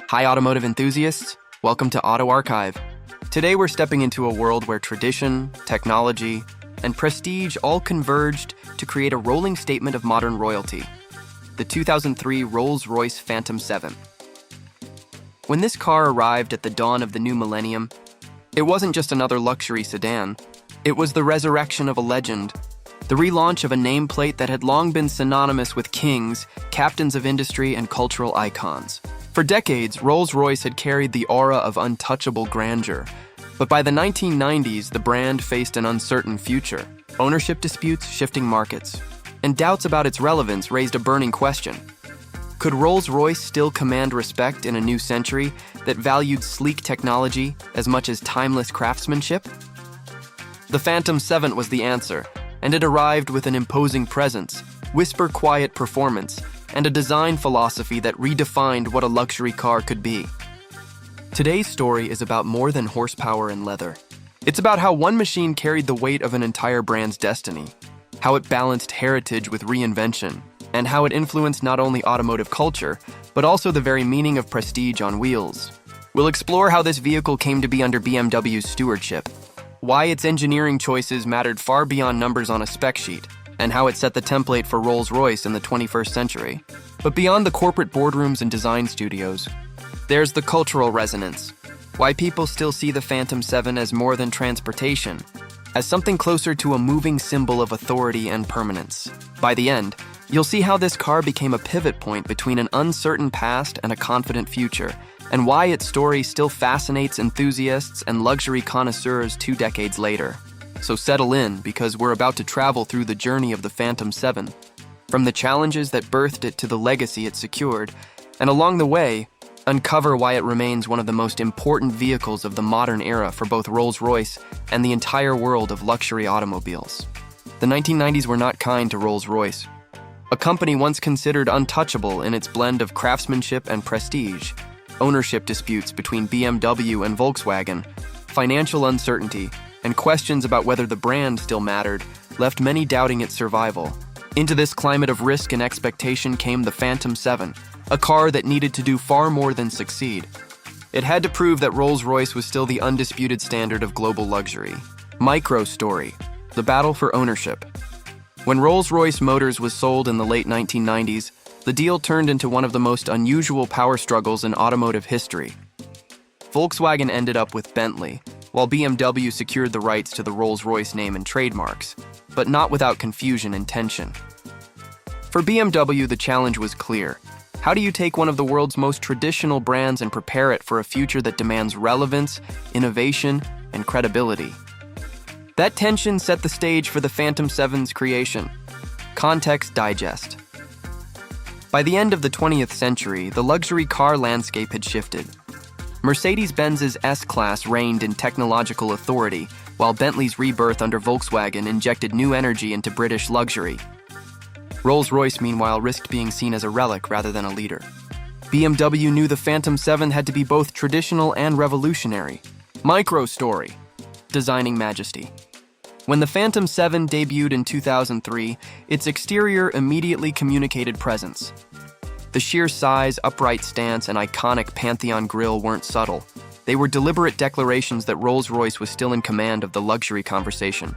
Hi, automotive enthusiasts. Welcome to Auto Archive. Today, we're stepping into a world where tradition, technology, and prestige all converged to create a rolling statement of modern royalty. The 2003 Rolls-Royce Phantom VII. When this car arrived at the dawn of the new millennium, it wasn't just another luxury sedan. It was the resurrection of a legend, the relaunch of a nameplate that had long been synonymous with kings, captains of industry, and cultural icons. For decades, Rolls-Royce had carried the aura of untouchable grandeur. But by the 1990s, the brand faced an uncertain future. Ownership disputes, shifting markets, and doubts about its relevance raised a burning question. Could Rolls-Royce still command respect in a new century that valued sleek technology as much as timeless craftsmanship? The Phantom VII was the answer, and it arrived with an imposing presence, whisper-quiet performance, and a design philosophy that redefined what a luxury car could be. Today's story is about more than horsepower and leather. It's about how one machine carried the weight of an entire brand's destiny, how it balanced heritage with reinvention, and how it influenced not only automotive culture, but also the very meaning of prestige on wheels. We'll explore how this vehicle came to be under BMW's stewardship, why its engineering choices mattered far beyond numbers on a spec sheet, and how it set the template for Rolls-Royce in the 21st century. But beyond the corporate boardrooms and design studios, there's the cultural resonance. Why people still see the Phantom VII as more than transportation, as something closer to a moving symbol of authority and permanence. By the end, you'll see how this car became a pivot point between an uncertain past and a confident future, and why its story still fascinates enthusiasts and luxury connoisseurs 2 decades later. So settle in, because we're about to travel through the journey of the Phantom VII, from the challenges that birthed it to the legacy it secured, and along the way, uncover why it remains one of the most important vehicles of the modern era for both Rolls-Royce and the entire world of luxury automobiles. The 1990s were not kind to Rolls-Royce, a company once considered untouchable in its blend of craftsmanship and prestige. Ownership disputes between BMW and Volkswagen, financial uncertainty, and questions about whether the brand still mattered left many doubting its survival. Into this climate of risk and expectation came the Phantom VII, a car that needed to do far more than succeed. It had to prove that Rolls-Royce was still the undisputed standard of global luxury. Micro story: the battle for ownership. When Rolls-Royce Motors was sold in the late 1990s, the deal turned into one of the most unusual power struggles in automotive history. Volkswagen ended up with Bentley, while BMW secured the rights to the Rolls-Royce name and trademarks, but not without confusion and tension. For BMW, the challenge was clear. How do you take one of the world's most traditional brands and prepare it for a future that demands relevance, innovation, and credibility? That tension set the stage for the Phantom VII's creation. Context Digest. By the end of the 20th century, the luxury car landscape had shifted. Mercedes-Benz's S-Class reigned in technological authority, while Bentley's rebirth under Volkswagen injected new energy into British luxury. Rolls-Royce, meanwhile, risked being seen as a relic rather than a leader. BMW knew the Phantom VII had to be both traditional and revolutionary. Micro story: designing majesty. When the Phantom VII debuted in 2003, its exterior immediately communicated presence. The sheer size, upright stance, and iconic Pantheon grille weren't subtle. They were deliberate declarations that Rolls-Royce was still in command of the luxury conversation.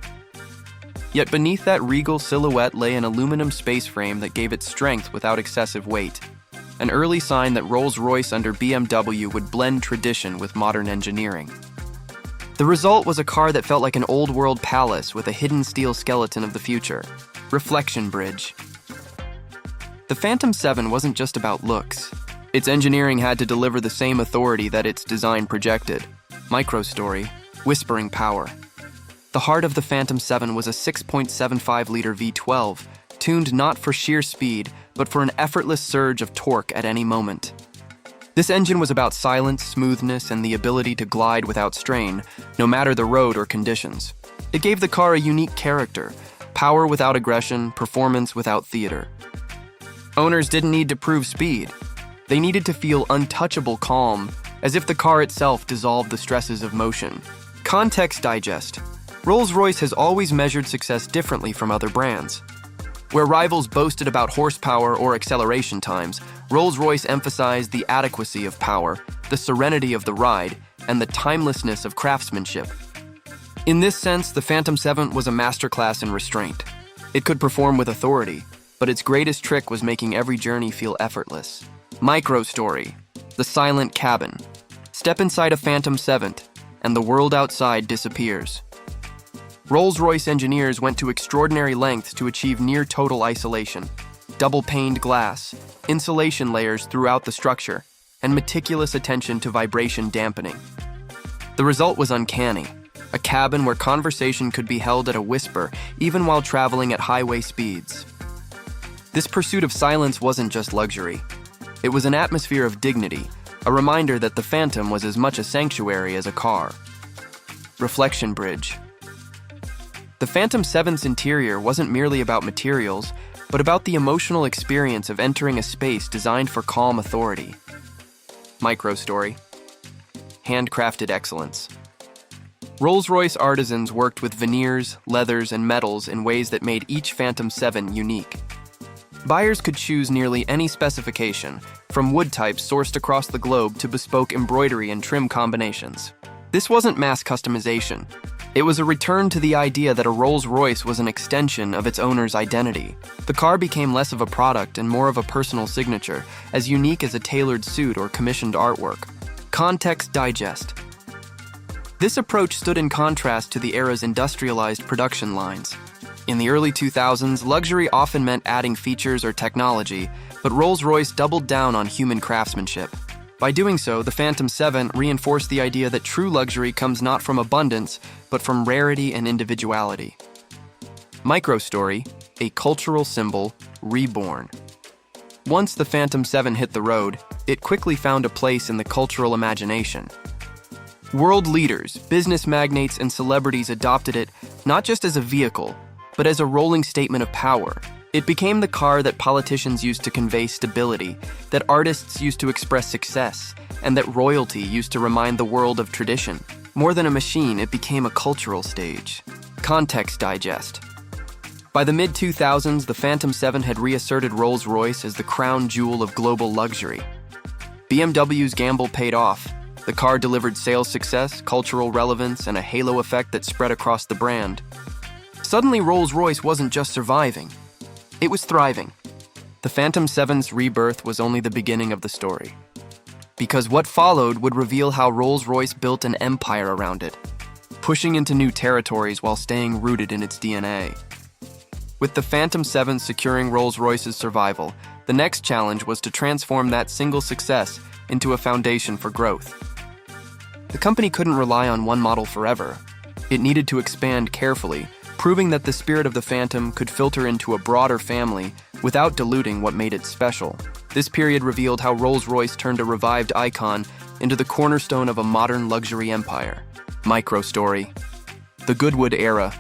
Yet beneath that regal silhouette lay an aluminum space frame that gave it strength without excessive weight, an early sign that Rolls-Royce under BMW would blend tradition with modern engineering. The result was a car that felt like an old-world palace with a hidden steel skeleton of the future. Reflection bridge. The Phantom VII wasn't just about looks. Its engineering had to deliver the same authority that its design projected. Micro story: whispering power. The heart of the Phantom VII was a 6.75-liter V12, tuned not for sheer speed, but for an effortless surge of torque at any moment. This engine was about silence, smoothness, and the ability to glide without strain, no matter the road or conditions. It gave the car a unique character: power without aggression, performance without theater. Owners didn't need to prove speed. They needed to feel untouchable calm, as if the car itself dissolved the stresses of motion. Context Digest. Rolls-Royce has always measured success differently from other brands. Where rivals boasted about horsepower or acceleration times, Rolls-Royce emphasized the adequacy of power, the serenity of the ride, and the timelessness of craftsmanship. In this sense, the Phantom VII was a masterclass in restraint. It could perform with authority, but its greatest trick was making every journey feel effortless. Micro-story: the silent cabin. Step inside a Phantom VII, and the world outside disappears. Rolls-Royce engineers went to extraordinary lengths to achieve near-total isolation. Double-paned glass, insulation layers throughout the structure, and meticulous attention to vibration dampening. The result was uncanny: a cabin where conversation could be held at a whisper, even while traveling at highway speeds. This pursuit of silence wasn't just luxury. It was an atmosphere of dignity, a reminder that the Phantom was as much a sanctuary as a car. Reflection bridge. The Phantom VII's interior wasn't merely about materials, but about the emotional experience of entering a space designed for calm authority. Micro-story: handcrafted excellence. Rolls-Royce artisans worked with veneers, leathers, and metals in ways that made each Phantom VII unique. Buyers could choose nearly any specification, from wood types sourced across the globe to bespoke embroidery and trim combinations. This wasn't mass customization. It was a return to the idea that a Rolls-Royce was an extension of its owner's identity. The car became less of a product and more of a personal signature, as unique as a tailored suit or commissioned artwork. Context digest. This approach stood in contrast to the era's industrialized production lines. In the early 2000s, luxury often meant adding features or technology, but Rolls-Royce doubled down on human craftsmanship. By doing so, the Phantom VII reinforced the idea that true luxury comes not from abundance, but from rarity and individuality. Micro-story: a cultural symbol, reborn. Once the Phantom VII hit the road, it quickly found a place in the cultural imagination. World leaders, business magnates, and celebrities adopted it not just as a vehicle, but as a rolling statement of power. It became the car that politicians used to convey stability, that artists used to express success, and that royalty used to remind the world of tradition. More than a machine, it became a cultural stage. Context digest. By the mid-2000s, the Phantom VII had reasserted Rolls-Royce as the crown jewel of global luxury. BMW's gamble paid off. The car delivered sales success, cultural relevance, and a halo effect that spread across the brand. Suddenly, Rolls-Royce wasn't just surviving. It was thriving. The Phantom VII's rebirth was only the beginning of the story, because what followed would reveal how Rolls-Royce built an empire around it, pushing into new territories while staying rooted in its DNA. With the Phantom VII securing Rolls-Royce's survival, the next challenge was to transform that single success into a foundation for growth. The company couldn't rely on one model forever. It needed to expand carefully, proving that the spirit of the Phantom could filter into a broader family without diluting what made it special. This period revealed how Rolls-Royce turned a revived icon into the cornerstone of a modern luxury empire. Micro-story: the Goodwood era.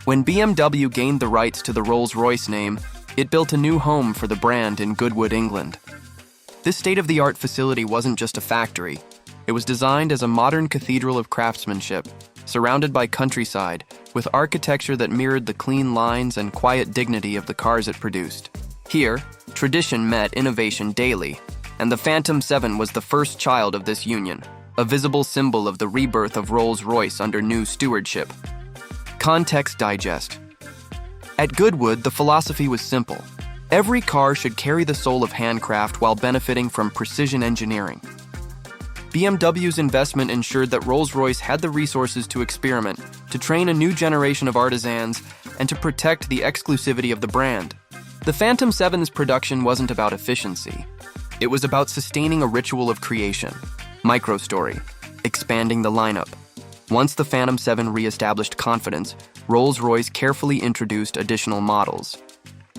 When BMW gained the rights to the Rolls-Royce name, it built a new home for the brand in Goodwood, England. This state-of-the-art facility wasn't just a factory. It was designed as a modern cathedral of craftsmanship, surrounded by countryside, with architecture that mirrored the clean lines and quiet dignity of the cars it produced. Here, tradition met innovation daily, and the Phantom VII was the first child of this union, a visible symbol of the rebirth of Rolls-Royce under new stewardship. Context digest. At Goodwood, the philosophy was simple. Every car should carry the soul of handcraft while benefiting from precision engineering. BMW's investment ensured that Rolls-Royce had the resources to experiment, to train a new generation of artisans, and to protect the exclusivity of the brand. The Phantom VII's production wasn't about efficiency. It was about sustaining a ritual of creation. Micro-story: expanding the lineup. Once the Phantom VII re-established confidence, Rolls-Royce carefully introduced additional models.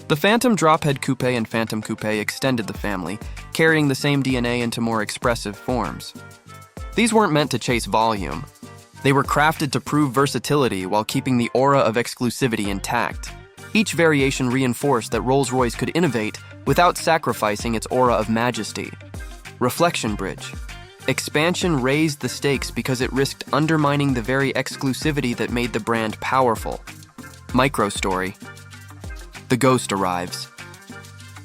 The Phantom Drophead Coupe and Phantom Coupe extended the family, carrying the same DNA into more expressive forms. These weren't meant to chase volume. They were crafted to prove versatility while keeping the aura of exclusivity intact. Each variation reinforced that Rolls-Royce could innovate without sacrificing its aura of majesty. Reflection bridge. Expansion raised the stakes because it risked undermining the very exclusivity that made the brand powerful. Micro-story. The Ghost arrives.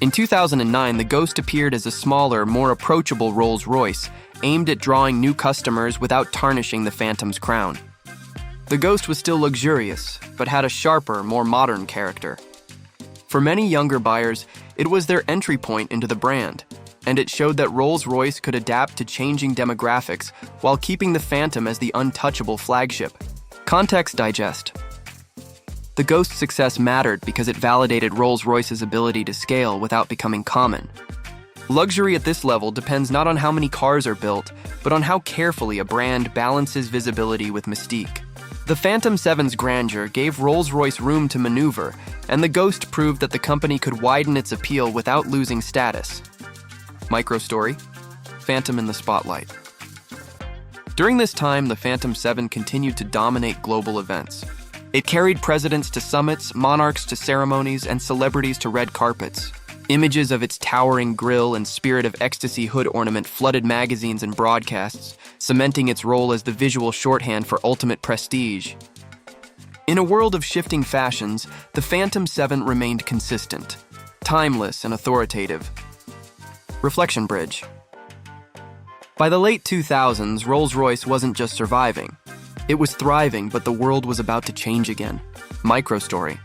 In 2009, the Ghost appeared as a smaller, more approachable Rolls-Royce, aimed at drawing new customers without tarnishing the Phantom's crown. The Ghost was still luxurious, but had a sharper, more modern character. For many younger buyers, it was their entry point into the brand, and it showed that Rolls-Royce could adapt to changing demographics while keeping the Phantom as the untouchable flagship. Context digest. The Ghost's success mattered because it validated Rolls-Royce's ability to scale without becoming common. Luxury at this level depends not on how many cars are built, but on how carefully a brand balances visibility with mystique. The Phantom VII's grandeur gave Rolls-Royce room to maneuver, and the Ghost proved that the company could widen its appeal without losing status. Microstory: Phantom in the spotlight. During this time, the Phantom VII continued to dominate global events. It carried presidents to summits, monarchs to ceremonies, and celebrities to red carpets. Images of its towering grille and Spirit of Ecstasy hood ornament flooded magazines and broadcasts, cementing its role as the visual shorthand for ultimate prestige. In a world of shifting fashions, the Phantom VII remained consistent, timeless and authoritative. Reflection bridge. By the late 2000s, Rolls-Royce wasn't just surviving. It was thriving, but the world was about to change again. Microstory.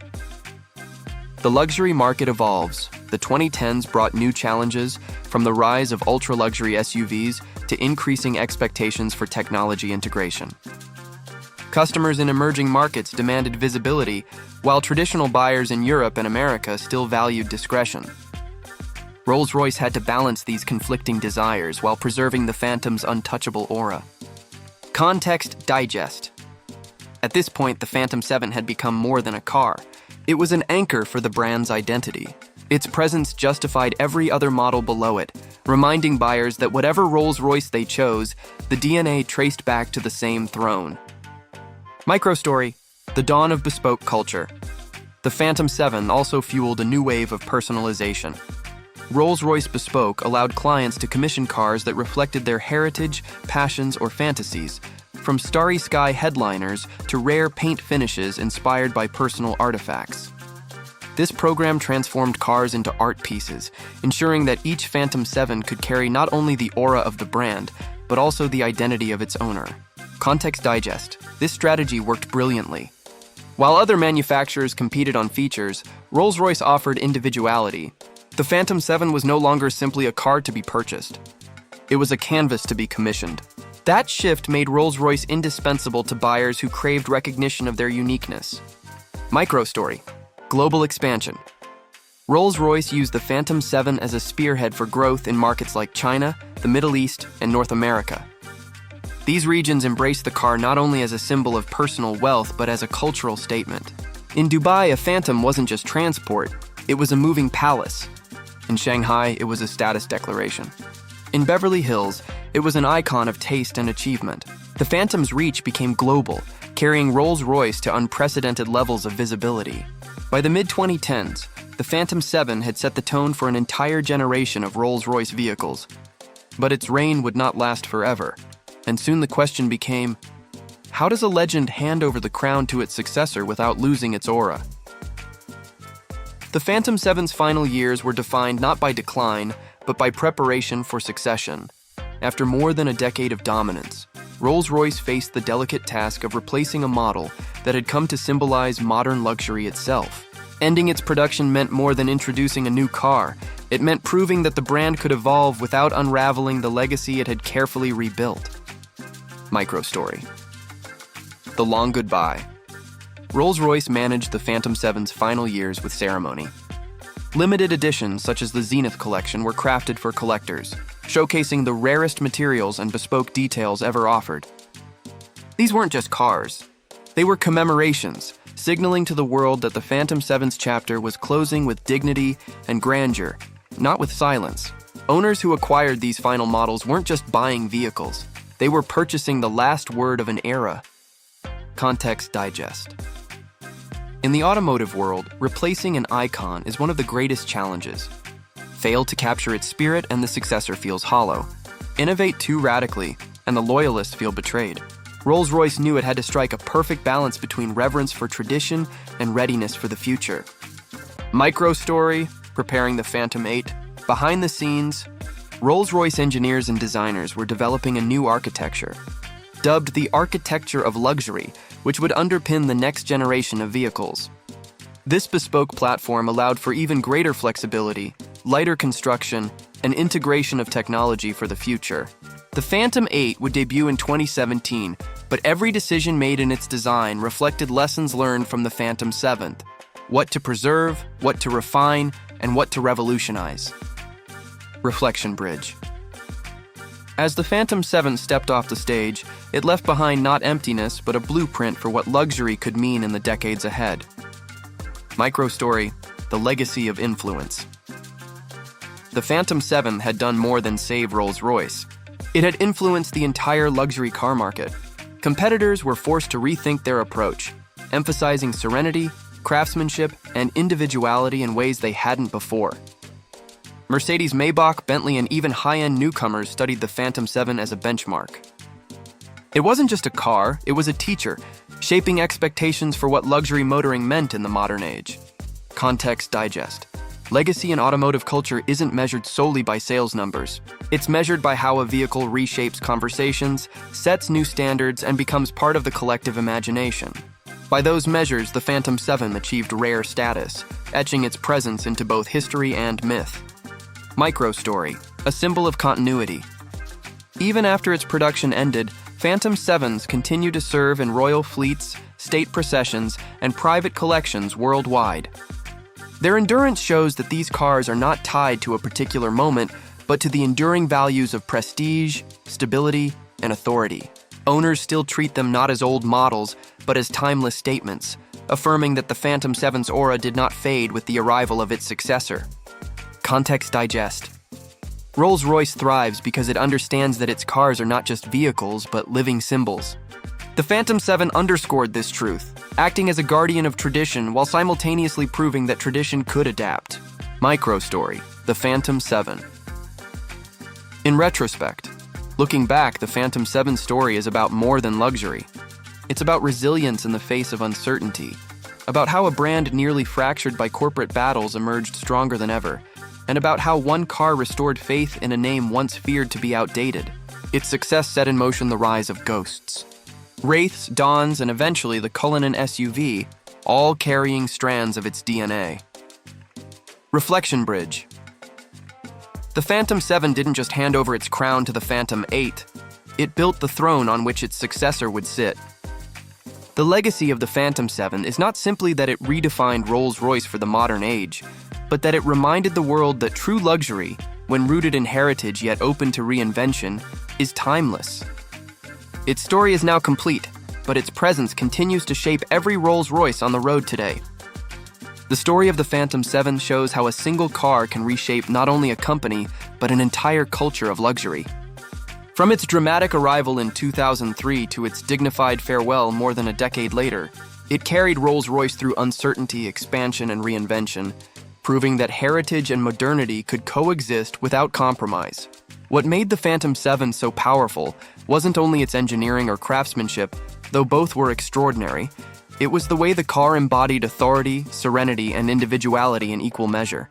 The luxury market evolves. The 2010s brought new challenges, from the rise of ultra-luxury SUVs to increasing expectations for technology integration. Customers in emerging markets demanded visibility, while traditional buyers in Europe and America still valued discretion. Rolls-Royce had to balance these conflicting desires while preserving the Phantom's untouchable aura. Context digest. At this point, the Phantom VII had become more than a car. It was an anchor for the brand's identity. Its presence justified every other model below it, reminding buyers that whatever Rolls-Royce they chose, the DNA traced back to the same throne. Microstory: the dawn of bespoke culture. The Phantom VII also fueled a new wave of personalization. Rolls-Royce Bespoke allowed clients to commission cars that reflected their heritage, passions, or fantasies, from starry sky headliners to rare paint finishes inspired by personal artifacts. This program transformed cars into art pieces, ensuring that each Phantom VII could carry not only the aura of the brand, but also the identity of its owner. Context digest. This strategy worked brilliantly. While other manufacturers competed on features, Rolls-Royce offered individuality. The Phantom VII was no longer simply a car to be purchased. It was a canvas to be commissioned. That shift made Rolls-Royce indispensable to buyers who craved recognition of their uniqueness. Microstory: global expansion. Rolls-Royce used the Phantom VII as a spearhead for growth in markets like China, the Middle East, and North America. These regions embraced the car not only as a symbol of personal wealth, but as a cultural statement. In Dubai, a Phantom wasn't just transport, it was a moving palace. In Shanghai, it was a status declaration. In Beverly Hills, it was an icon of taste and achievement. The Phantom's reach became global, carrying Rolls-Royce to unprecedented levels of visibility. By the mid-2010s, the Phantom VII had set the tone for an entire generation of Rolls-Royce vehicles. But its reign would not last forever, and soon the question became, how does a legend hand over the crown to its successor without losing its aura? The Phantom VII's final years were defined not by decline, but by preparation for succession. After more than a decade of dominance, Rolls-Royce faced the delicate task of replacing a model that had come to symbolize modern luxury itself. Ending its production meant more than introducing a new car. It meant proving that the brand could evolve without unraveling the legacy it had carefully rebuilt. Microstory: the long goodbye. Rolls-Royce managed the Phantom VII's final years with ceremony. Limited editions such as the Zenith collection were crafted for collectors, showcasing the rarest materials and bespoke details ever offered. These weren't just cars. They were commemorations, signaling to the world that the Phantom VII's chapter was closing with dignity and grandeur, not with silence. Owners who acquired these final models weren't just buying vehicles. They were purchasing the last word of an era. Context digest. In the automotive world, replacing an icon is one of the greatest challenges. Fail to capture its spirit and the successor feels hollow. Innovate too radically, and the loyalists feel betrayed. Rolls-Royce knew it had to strike a perfect balance between reverence for tradition and readiness for the future. Micro-story, preparing the Phantom VIII. Behind the scenes, Rolls-Royce engineers and designers were developing a new architecture, dubbed the architecture of luxury, which would underpin the next generation of vehicles. This bespoke platform allowed for even greater flexibility, lighter construction, and integration of technology for the future. The Phantom VIII would debut in 2017, but every decision made in its design reflected lessons learned from the Phantom VII: what to preserve, what to refine, and what to revolutionize. Reflection bridge. As the Phantom VII stepped off the stage, it left behind not emptiness, but a blueprint for what luxury could mean in the decades ahead. Micro-story, the legacy of influence. The Phantom VII had done more than save Rolls-Royce. It had influenced the entire luxury car market. Competitors were forced to rethink their approach, emphasizing serenity, craftsmanship, and individuality in ways they hadn't before. Mercedes, Maybach, Bentley, and even high-end newcomers studied the Phantom VII as a benchmark. It wasn't just a car, it was a teacher, shaping expectations for what luxury motoring meant in the modern age. Context digest. Legacy in automotive culture isn't measured solely by sales numbers. It's measured by how a vehicle reshapes conversations, sets new standards, and becomes part of the collective imagination. By those measures, the Phantom VII achieved rare status, etching its presence into both history and myth. Micro-story, a symbol of continuity. Even after its production ended, Phantom VIIs continue to serve in royal fleets, state processions, and private collections worldwide. Their endurance shows that these cars are not tied to a particular moment, but to the enduring values of prestige, stability, and authority. Owners still treat them not as old models, but as timeless statements, affirming that the Phantom VII's aura did not fade with the arrival of its successor. Context digest. Rolls-Royce thrives because it understands that its cars are not just vehicles, but living symbols. The Phantom VII underscored this truth, acting as a guardian of tradition while simultaneously proving that tradition could adapt. Micro-story, the Phantom VII. In retrospect, looking back, the Phantom VII's story is about more than luxury. It's about resilience in the face of uncertainty, about how a brand nearly fractured by corporate battles emerged stronger than ever, and about how one car restored faith in a name once feared to be outdated. Its success set in motion the rise of ghosts. Wraiths, Dawns, and eventually the Cullinan SUV, all carrying strands of its DNA. Reflection bridge. The Phantom VII didn't just hand over its crown to the Phantom VIII, it built the throne on which its successor would sit. The legacy of the Phantom VII is not simply that it redefined Rolls-Royce for the modern age, but that it reminded the world that true luxury, when rooted in heritage yet open to reinvention, is timeless. Its story is now complete, but its presence continues to shape every Rolls-Royce on the road today. The story of the Phantom VII shows how a single car can reshape not only a company, but an entire culture of luxury. From its dramatic arrival in 2003 to its dignified farewell more than a decade later, it carried Rolls-Royce through uncertainty, expansion, and reinvention, proving that heritage and modernity could coexist without compromise. What made the Phantom VII so powerful wasn't only its engineering or craftsmanship, though both were extraordinary. It was the way the car embodied authority, serenity, and individuality in equal measure.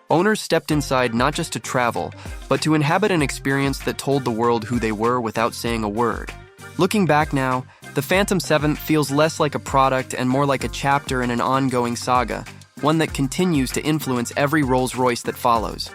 Owners stepped inside not just to travel, but to inhabit an experience that told the world who they were without saying a word. Looking back now, the Phantom VII feels less like a product and more like a chapter in an ongoing saga, one that continues to influence every Rolls-Royce that follows.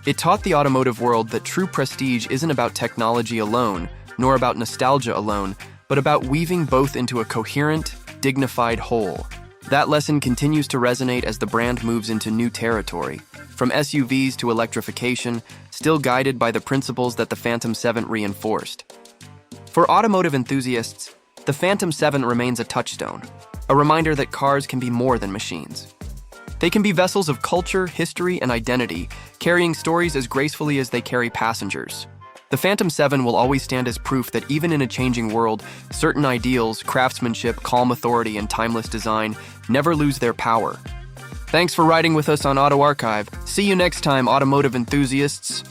It taught the automotive world that true prestige isn't about technology alone, nor about nostalgia alone, but about weaving both into a coherent, dignified whole. That lesson continues to resonate as the brand moves into new territory, from SUVs to electrification, still guided by the principles that the Phantom VII reinforced. For automotive enthusiasts, the Phantom VII remains a touchstone, a reminder that cars can be more than machines. They can be vessels of culture, history, and identity, carrying stories as gracefully as they carry passengers. The Phantom VII will always stand as proof that even in a changing world, certain ideals, craftsmanship, calm authority, and timeless design never lose their power. Thanks for riding with us on Auto Archive. See you next time, automotive enthusiasts.